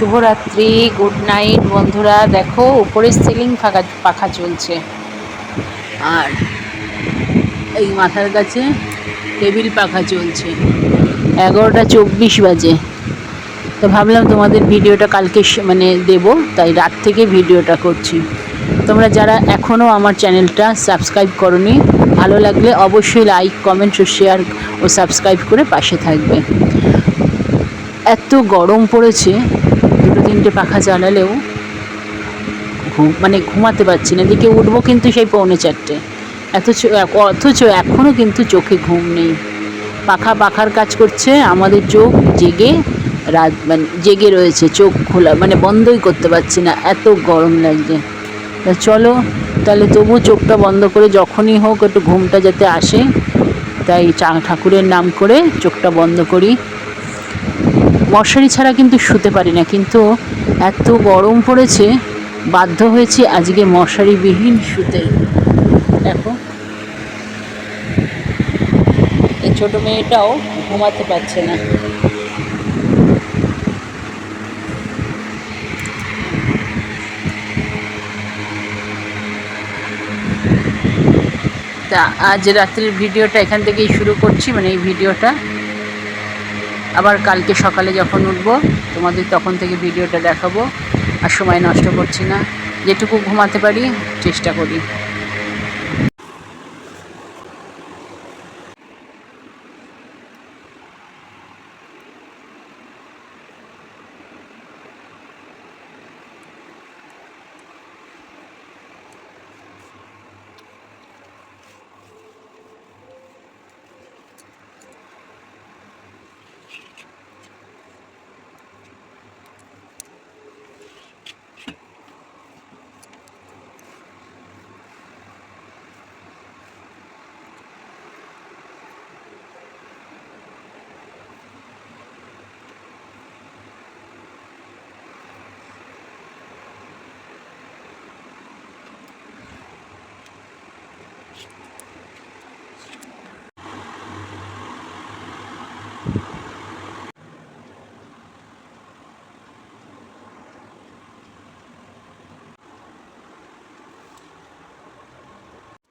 শুভরাত্রি, good night বন্ধুরা। দেখো উপরে সিলিং পাখা চলছে, আর এই মাথার কাছে টেবিল পাখা চলছে। 11:24 বাজে। তো ভাবলাম তোমাদের ভিডিওটা কালকে মানে দেবো, তাই রাত থেকে ভিডিওটা করছি। তোমরা যারা এখনও আমার চ্যানেলটা সাবস্ক্রাইব করোনি, ভালো লাগলে অবশ্যই লাইক, কমেন্ট ও শেয়ার ও সাবস্ক্রাইব করে পাশে থাকবে। এত গরম পড়েছে, দুটো তিনটে পাখা চালালেও মানে ঘুমাতে পারছি না। এদিকে উঠবো কিন্তু সেই 3:45, অথচ এখনও কিন্তু চোখে ঘুম নেই। পাখার কাজ করছে, আমাদের চোখ জেগে মানে জেগে রয়েছে, চোখ খোলা মানে বন্ধই করতে পারছি না, এত গরম লাগছে। তা চলো তাহলে তবু চোখটা বন্ধ করে যখনই হোক একটু ঘুমটা যাতে আসে, তাই ঠাকুরের নাম করে চোখটা বন্ধ করি। মশারি ছাড়া কিন্তু শুতে পারি না, কিন্তু এত গরম পড়েছে বাধ্য হয়েছি আজকে মশারিবিহীন শুতে। দেখো এই ছোটো মেয়েটাও ঘুমাতে পারছে না। তা আজ রাত্রির ভিডিওটা এখান থেকেই শুরু করছি, মানে এই ভিডিওটা। আবার কালকে সকালে যখন উঠবো তোমাদের তখন থেকে ভিডিওটা দেখাবো। আর সময় নষ্ট করছি না, যেটুকু ঘুমাতে পারি চেষ্টা করি।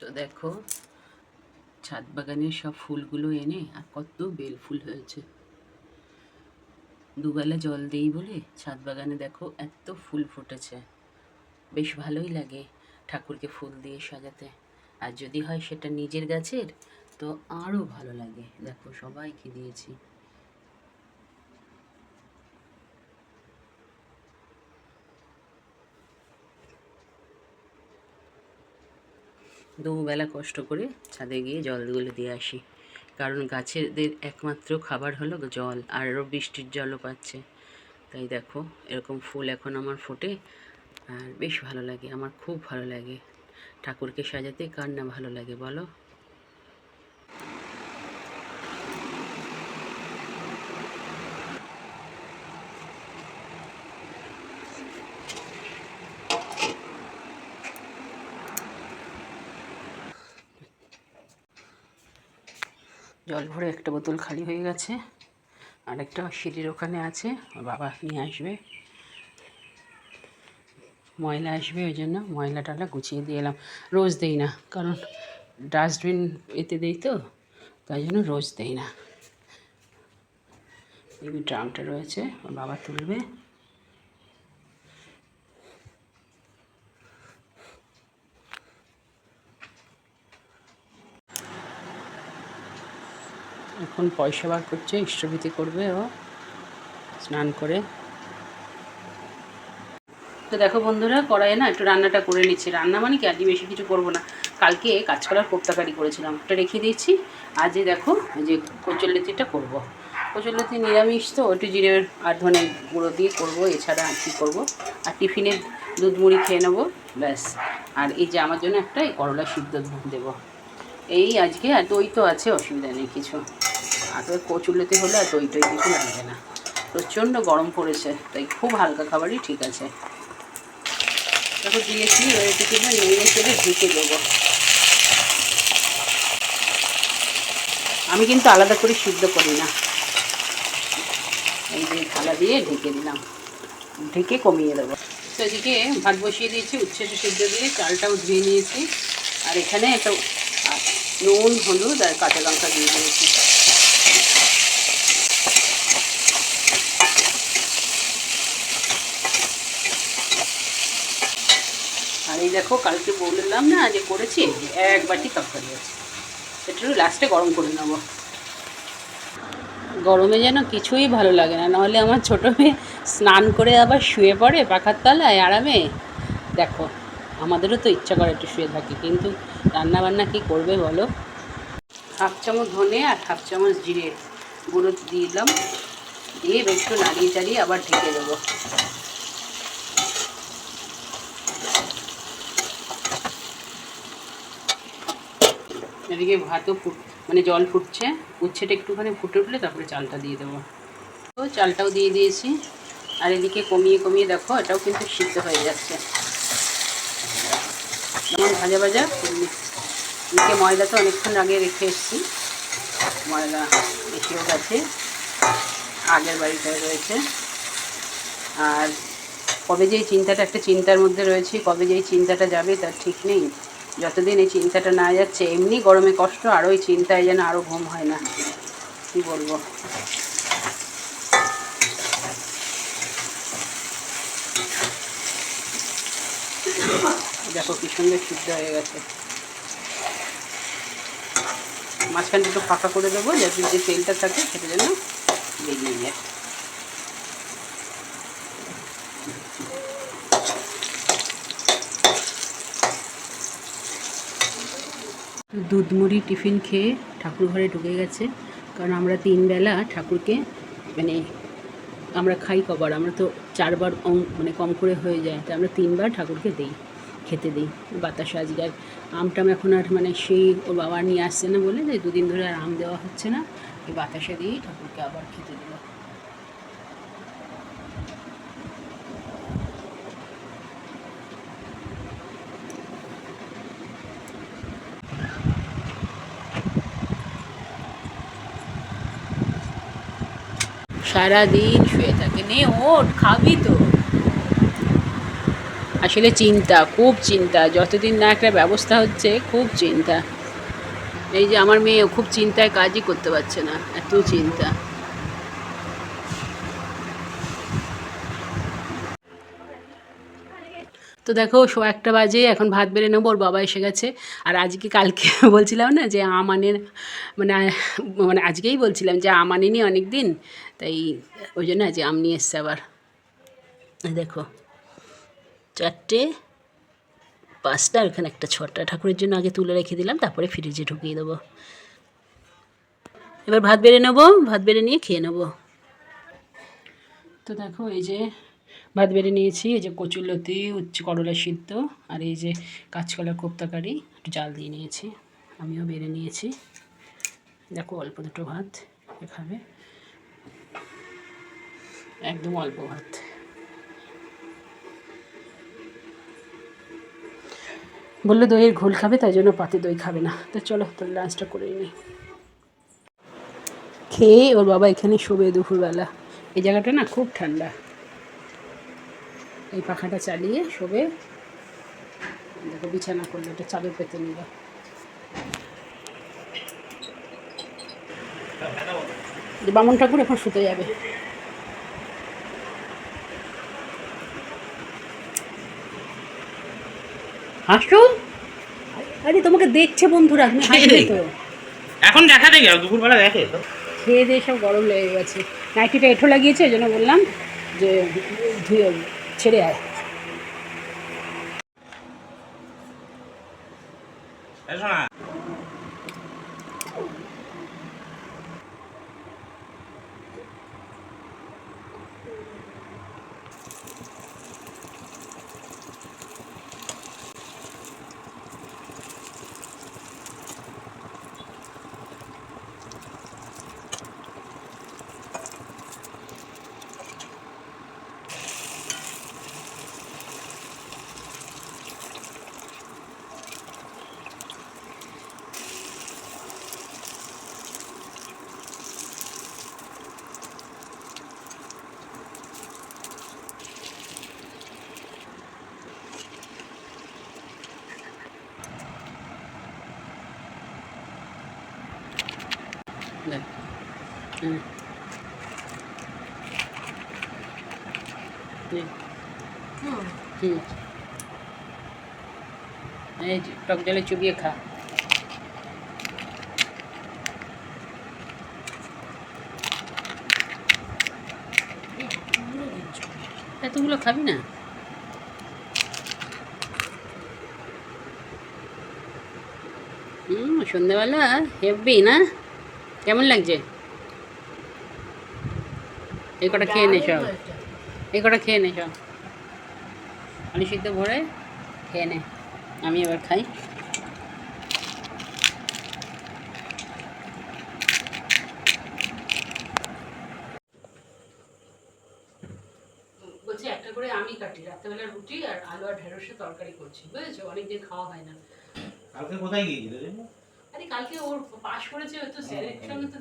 তো দেখো ছাদ বাগানের সব ফুলগুলো এনে, আর কত বেল ফুল হয়েছে। দুবেলা জল দেই বলে ছাদ বাগানে দেখো এত ফুল ফুটেছে। বেশ ভালোই লাগে ঠাকুরকে ফুল দিয়ে সাজাতে, আর যদি হয় সেটা নিজের গাছের তো আরও ভালো লাগে। দেখো সবাইকে দিয়েছি। দুবেলা কষ্ট করে ছাদে গিয়ে জলগুলো দিয়ে আসি, কারণ গাছেদের একমাত্র খাবার হলো জল, আর আরও বৃষ্টির জলও পাচ্ছে। তাই দেখো এরকম ফুল এখন আমার ফোটে, আর বেশ ভালো লাগে, আমার খুব ভালো লাগে। ঠাকুরকে সাজাতে কার না ভালো লাগে বলো। জল ভরে একটা বোতল খালি হয়ে গেছে, আর একটা সিঁড়ির ওখানে আছে, বাবা নিয়ে আসবে। ময়লা আসবে, ওই জন্য ময়লা টয়লা গুছিয়ে দিয়ে এলাম। রোজ দেই না, কারণ ডাস্টবিন এতে দেই তো, তাই জন্য রোজ দেই না। এই ড্রামটা রয়েছে, ওর বাবা তুলবে। এখন পয়সা বার করছে, ইষ্টভৃতি করবে ও স্নান করে। তো দেখো বন্ধুরা, কড়াইয়ে না একটু রান্নাটা করে নিচ্ছি। রান্না মানে কি, আজকে বেশি কিছু করবো না। কালকে কাঁচকলার কোপ্তাকারি করেছিলাম, ওটা রেখে দিয়েছি। আজকে দেখো যে কচুরলতিটা করবো। কচুরলতি নিরামিষ তো, একটু জিরে আর ধনে গুঁড়ো দিয়ে করবো, এছাড়া আর কী করবো। আর টিফিনে দুধ মুড়ি খেয়ে নেবো, ব্যাস। আর এই যে আমার জন্য একটা এই করলা সিদ্ধ দেবো, এই আজকে। আর দই তো আছে, অসুবিধা নেই কিছু। আর তো কচুরলতি হলে আর দই টই কিছু লাগবে না। প্রচণ্ড গরম পড়েছে, তাই খুব হালকা খাবারই ঠিক আছে। দেখো দিয়েছি, এটাকে নেড়ে চেড়ে ঢেকে দেবো। আমি কিন্তু আলাদা করে সিদ্ধ করি না, এই যে থালা দিয়ে ঢেকে দিলাম, ঢেকে কমিয়ে দেবো। তো এদিকে ভাত বসিয়ে দিয়েছি, উচ্ছেটা সিদ্ধ দিয়ে চালটাও ধুয়ে নিয়েছি। আর এখানে একটা নুন, হলুদ আর কাঁচা লঙ্কা দিয়ে দিয়েছি। আর এই দেখো, কালকে বললাম না যে করেছি, এক বাটি তরকারি আছে, একটু লাস্টে গরম করে নেবো। গরমে যেন কিছুই ভালো লাগে না, নাহলে আমার ছোটো মেয়ে স্নান করে আবার শুয়ে পড়ে পাখার তলায় আরামে। দেখো, আমাদেরও তো ইচ্ছা করে একটু শুয়ে থাকি, কিন্তু রান্নাবান্না কী করবে বলো। হাফ চামচ ধনে আর হাফ চামচ জিরে গুঁড়ো দিলাম, দিয়ে একটু নাড়িয়ে চাড়িয়ে আবার ঢেকে দেবো। এদিকে ভাতও মানে জল ফুটছে, উচ্ছেটা একটুখানি ফুটে উঠলে তারপরে চালটা দিয়ে দেবো। তো চালটাও দিয়ে দিয়েছি। আর এদিকে কমিয়ে কমিয়ে দেখো, এটাও কিন্তু সিদ্ধ হয়ে যাচ্ছে। যেমন ভাজা ভাজা এদিকে ময়দা তো অনেকক্ষণ আগে রেখে এসেছি, ময়দা এসেও গেছে, আগের বাড়িটায় রয়েছে। আর কবে যে এই চিন্তাটা, একটা চিন্তার মধ্যে রয়েছে, কবে যে এই চিন্তাটা যাবে তার ঠিক নেই। যতদিন এই চিন্তাটা না যাচ্ছে, এমনি গরমে কষ্ট, আরও এই চিন্তায় যেন আরও ঘুম হয় না, কী বলবো। দেখো কি সুন্দর সিদ্ধ হয়ে গেছে। মাঝখানটা একটু ফাঁকা করে দেবো, যাতে যে তেলটা থাকে সেটা যেন বেরিয়ে যায়। দুধ মুড়ি টিফিন খেয়ে ঠাকুর ঘরে ঢুকে গেছে, কারণ আমরা 3 বেলা ঠাকুরকে মানে আমরা খাই কবার, আমরা তো 4 বার মানে কম করে হয়ে যায়, তাই আমরা 3 বার ঠাকুরকে দিই, খেতে দিই বাতাসা। আজকে আর আমটাম এখন আর মানে সেই ওর বাবা নিয়ে আসছে না বলে, যে 2 দিন ধরে আর আম দেওয়া হচ্ছে না, এই বাতাসা দিয়েই ঠাকুরকে আবার খেতে দিল। সারাদিন শুয়ে থাকে, নে ওঠ খাবি তো। আসলে চিন্তা, খুব চিন্তা, যতদিন না একটা ব্যবস্থা হচ্ছে খুব চিন্তা। এই যে আমার মেয়ে খুব চিন্তায় কাজই করতে পারছে না, এত চিন্তা। তো দেখো 1:15 বাজে, এখন ভাত বেড়ে নেবো, ওর বাবা এসে গেছে। আর আজকে কালকে বলছিলাম না যে আম আনে, মানে মানে আজকেই বলছিলাম যে আম আনেনি অনেক দিন, তাই ওই জন্য আজ আম নিয়ে এসছে আবার। দেখো 4টে 5টা, এখানে একটা 6টা, ঠাকুরের জন্য আগে তুলে রেখে দিলাম, তারপরে ফ্রিজে ঢুকিয়ে দেবো। এবার ভাত বেড়ে নেবো, ভাত বেড়ে নিয়ে খেয়ে নেবো। তো দেখো এই যে ভাত বেড়ে নিয়েছি, এই যে কচুরলতি, উচ্ছে করলা সিদ্ধ, আর এই যে কাঁচকলার কোপ্তা কারি একটু জাল দিয়ে নিয়েছি, আমিও বেড়ে নিয়েছি। দেখো অল্প দুটো ভাত খাবে, একদম অল্প ভাত। বললো দইয়ের ঘোল খাবে, তাই জন্য পাতে দই খাবে না। তো চলো তাহলে লাঞ্চটা করে নিই। খেয়ে ওর বাবা এখানে শোবে দুপুরবেলা, এই জায়গাটা না খুব ঠান্ডা, এই পাখাটা চালিয়ে শোবে। দেখো বিছানা করলো, এটা চাদর পেতে নিল। বামন ঠাকুর এখন শুতে যাবে। হাসো, আরে তোমাকে দেখছে বন্ধুরা, তুমি হাসবে তো। এখন দেখা দেখে দুপুরবেলা দেখে তো, খেয়ে দিয়ে সব গরম লেগে গেছে। নাইটিটা এঁঠো লাগিয়েছে, ওই জন্য বললাম যে ধুয়ে ছেড়ে আয়। শোনা দেখ হুম হুম এই যে টক জলে চুবিয়ে খা। এতগুলো খাবি না? সন্ধ্যেবেলা হেভি না? কেমন লাগছে? এই কটা খেয়ে নে সব, এই কটা খেয়ে নে সব, আলু সিদ্ধ ভরে খেয়ে নে। আমি এবার খাই। বলছি একটা করে আমি কাটি, রাত্রেবেলা রুটি আর আলু আর ঢেঁড়সের তরকারি করছি, বুঝেছো? অনেকদিন খাওয়া হয় না। কালকে কোথায় গিয়েছিলে রে? আরে কালকে ওর পাশ করেছে, তো স্যারের সঙ্গে তো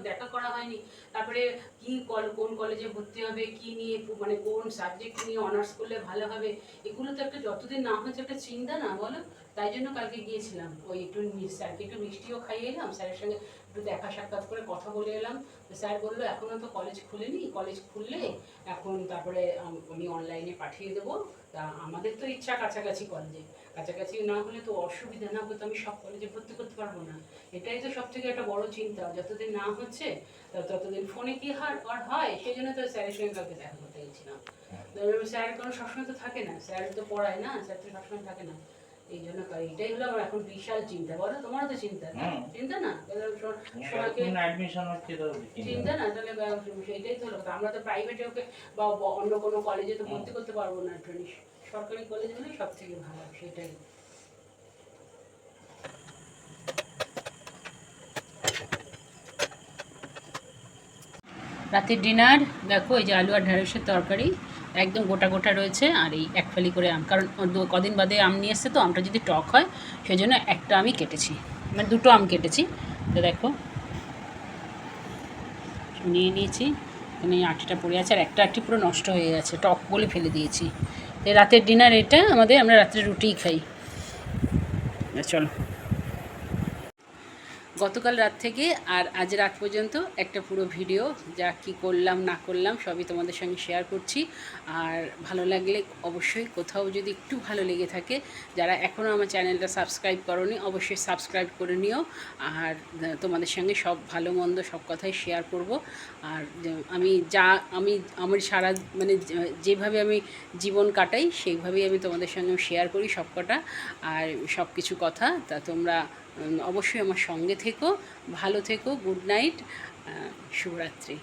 দেখা করা হয়নি। তারপরে কি কোন কলেজে ভর্তি হবে, কি নিয়ে মানে কোন সাবজেক্ট নিয়ে অনার্স করলে ভালো হবে, এগুলো তো একটা যতদিন না হচ্ছে একটা চিন্তা না বলো। তাই জন্য কালকে গিয়েছিলাম, ওই একটু স্যারকে একটু মিষ্টিও খাইয়ে এলাম, স্যারের সঙ্গে একটু দেখা সাক্ষাৎ করে কথা বলে এলাম। তো স্যার বললো এখনও তো কলেজ খুলেনি, কলেজ খুললে এখন তারপরে আমি অনলাইনে পাঠিয়ে দেবো। তা আমাদের তো ইচ্ছা কাছাকাছি কলেজে, কাছাকাছি না হলে তো অসুবিধা, না হলে তো আমি সব কলেজে ভর্তি করতে পারবো না। এটাই তো সব থেকে একটা বড় চিন্তা, যতদিন না হচ্ছে ততদিন ফোনে কি আর হয়। সেই জন্য তো স্যারের সঙ্গে কালকে দেখা করতে গেছিলাম। স্যার কোনো সবসময় তো থাকে না, স্যার তো পড়ায় না, স্যার তো সবসময় থাকে না। এই জন্য এটাই হলো আমার এখন বিশাল চিন্তা। বলো তোমারও তো চিন্তা, চিন্তা না? সোনাকে অ্যাডমিশন হচ্ছে তো চিন্তা না, তাহলে সেইটাই তো হলো। আমরা তো প্রাইভেটে ওকে বা অন্য কোনো কলেজে তো ভর্তি করতে পারবো না, সরকারি কলেজ হলেই সব থেকে ভালো, সেটাই। রাতের ডিনার দেখো, এই যে আলু আর ঢেঁড়সের তরকারি একদম গোটা গোটা রয়েছে, আর এই এক ফালি করে আম, কারণ কদিন বাদে আম নিয়ে এসছে, তো আমটা যদি টক হয় সেই জন্য একটা আমি কেটেছি, মানে দুটো আম কেটেছি। তো দেখো নিয়ে নিয়েছি, এখানে এই আটিটা পড়ে আছে, আর একটা আটি পুরো নষ্ট হয়ে গেছে, টক বলে ফেলে দিয়েছি। তো রাতের ডিনার এটা আমাদের, আমরা রাত্রে রুটিই খাই। চলো, গতকাল রাত থেকে আর আজ রাত পর্যন্ত একটা পুরো ভিডিও, যা কি করলাম না করলাম সবই তোমাদের সঙ্গে শেয়ার করছি। আর ভালো লাগলে অবশ্যই, কোথাও যদি একটু ভালো লেগে থাকে, যারা এখনও আমার চ্যানেলটা সাবস্ক্রাইব করোনি অবশ্যই সাবস্ক্রাইব করে নিও। আর তোমাদের সঙ্গে সব ভালো মন্দ সব কথাই শেয়ার করব। আর আমি সারা মানে যেভাবে আমি জীবন কাটাই সেইভাবেই আমি তোমাদের সঙ্গে শেয়ার করি সব কটা, আর সব কিছু কথা। তা তোমরা অবশ্যই আমার সঙ্গে থেকো, ভালো থেকো, গুড নাইট, শুভরাত্রি।